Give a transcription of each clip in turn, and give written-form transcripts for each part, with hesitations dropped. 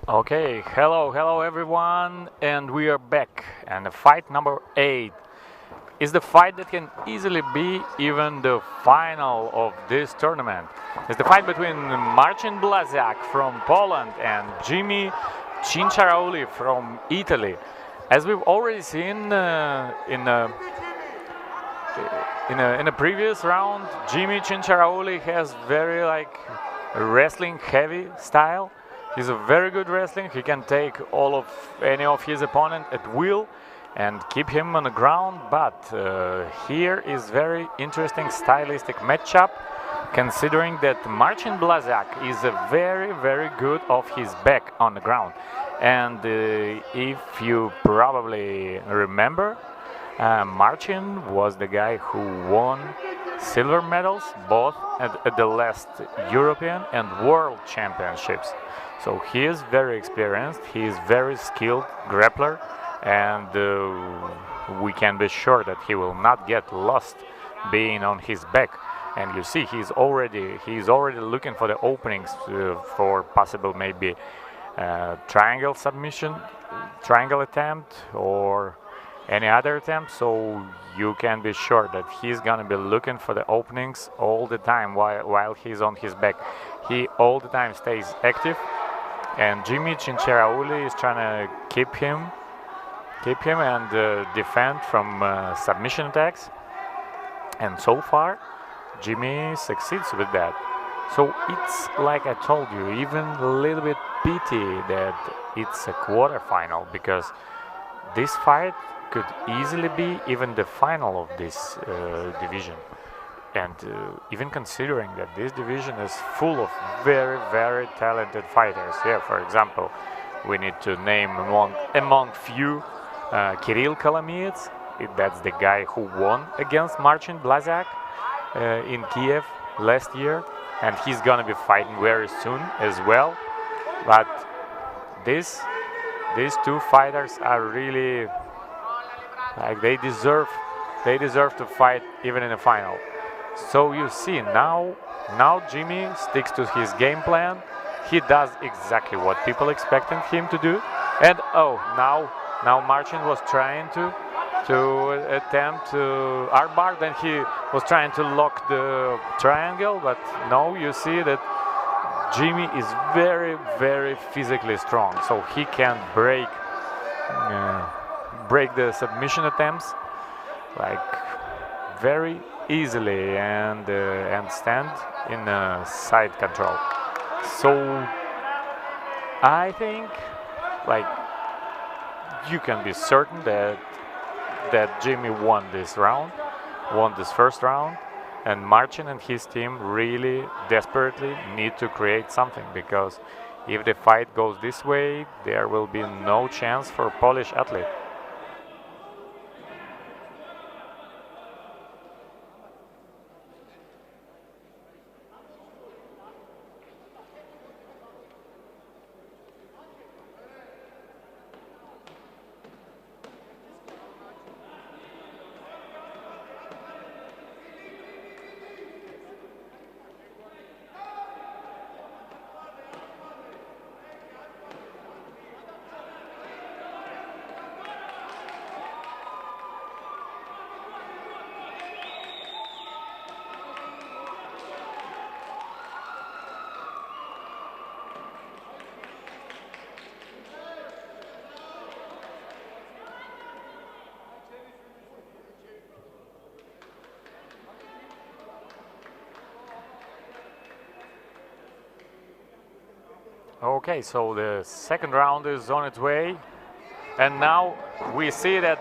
Okay, hello everyone, and we are back. And the fight number 8 is the fight that can easily be even the final of this tournament. It's the fight between Marcin Blaziak from Poland and Jimi Tchintcharauli from Italy. As we've already seen in a previous round, Jimi Tchintcharauli has very wrestling heavy style. He's a very good wrestling. He can take all of any of his opponent at will and keep him on the ground. But here is very interesting stylistic matchup, considering that Marcin Blaziak is a very good off his back on the ground. And if you probably remember, Marcin was the guy who won silver medals both at the last European and World Championships. So he is very experienced, he is very skilled grappler, and we can be sure that he will not get lost being on his back. And you see, he's already looking for the openings for possible maybe triangle submission, triangle attempt, or any other attempt. So you can be sure that he's gonna be looking for the openings all the time while he's on his back. He all the time stays active, and Jimi Tchintcharauli is trying to keep him and defend from submission attacks. And so far, Jimmy succeeds with that. So it's like I told you, even a little bit pity that it's a quarterfinal, because this fight could easily be even the final of this division. And even considering that this division is full of very talented fighters. Yeah, for example, we need to name among few Kirill Kolomiets. That's the guy who won against Marcin Blaziak in Kiev last year, and he's gonna be fighting very soon as well. But these two fighters are really they deserve to fight even in the final. So you see, now Jimmy sticks to his game plan. He does exactly what people expected him to do. And now Marcin was trying to attempt armbar, then he was trying to lock the triangle, but no, you see that Jimmy is very physically strong, so he can break the submission attempts like very easily and stand in side control. So I think you can be certain that Jimmy won this first round, and Marcin and his team really desperately need to create something, because if the fight goes this way, there will be no chance for Polish athlete. Okay, so the second round is on its way, and now we see that,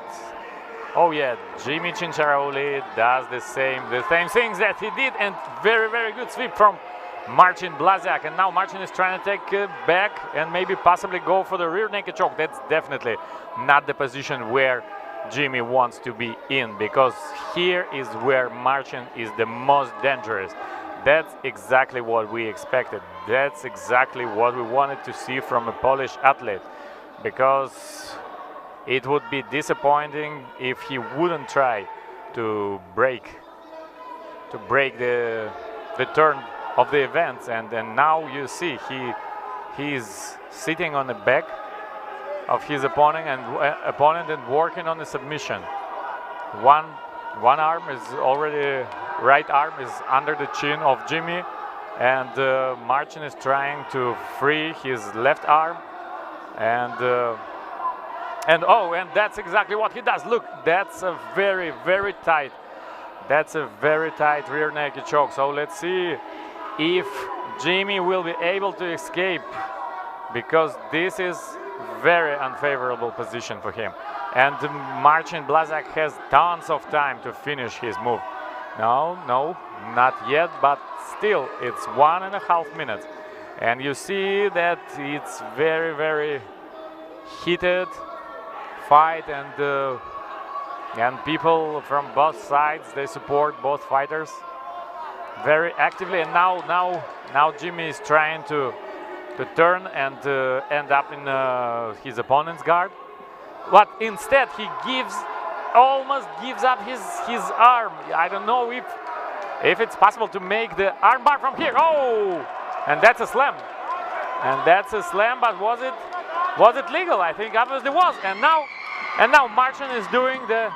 oh yeah, Jimi Tchintcharauli does the same things that he did, and very good sweep from Marcin Blaziak. And now Marcin is trying to take back and maybe possibly go for the rear naked choke. That's definitely not the position where Jimmy wants to be in, because here is where Marcin is the most dangerous. That's exactly what we expected. That's exactly what we wanted to see from a Polish athlete, because it would be disappointing if he wouldn't try to break the turn of the events. And now you see he's sitting on the back of his opponent and working on the submission. One arm is already, right arm is under the chin of Jimi, and Marcin is trying to free his left arm, and that's exactly what he does. Look, that's a very tight. That's a very tight rear naked choke. So let's see if Jimi will be able to escape, because this is very unfavorable position for him. And Marcin Blaziak has tons of time to finish his move. No, not yet, but still, it's 1.5 minutes. And you see that it's very heated fight, and people from both sides, they support both fighters very actively. And now Jimi is trying to turn and end up in his opponent's guard, but instead he almost gives up his arm. I don't know if it's possible to make the armbar from here. Oh, and that's a slam. But was it legal? I think obviously was. And now Marcin is doing the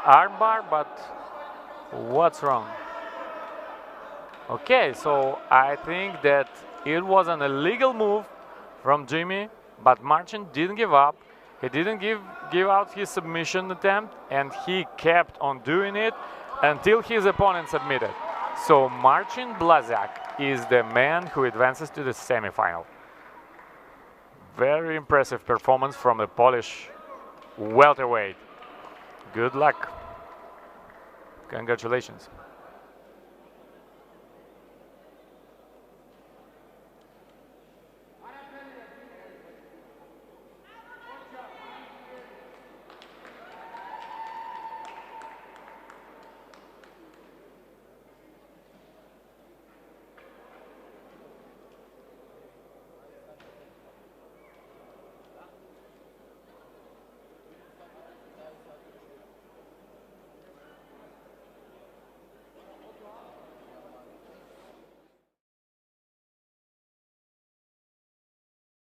armbar, but what's wrong? Okay, so I think that it was an illegal move from Jimi, but Marcin didn't give up. He didn't give out his submission attempt, and he kept on doing it until his opponent submitted. So Marcin Blaziak is the man who advances to the semifinal. Very impressive performance from the Polish welterweight. Good luck. Congratulations.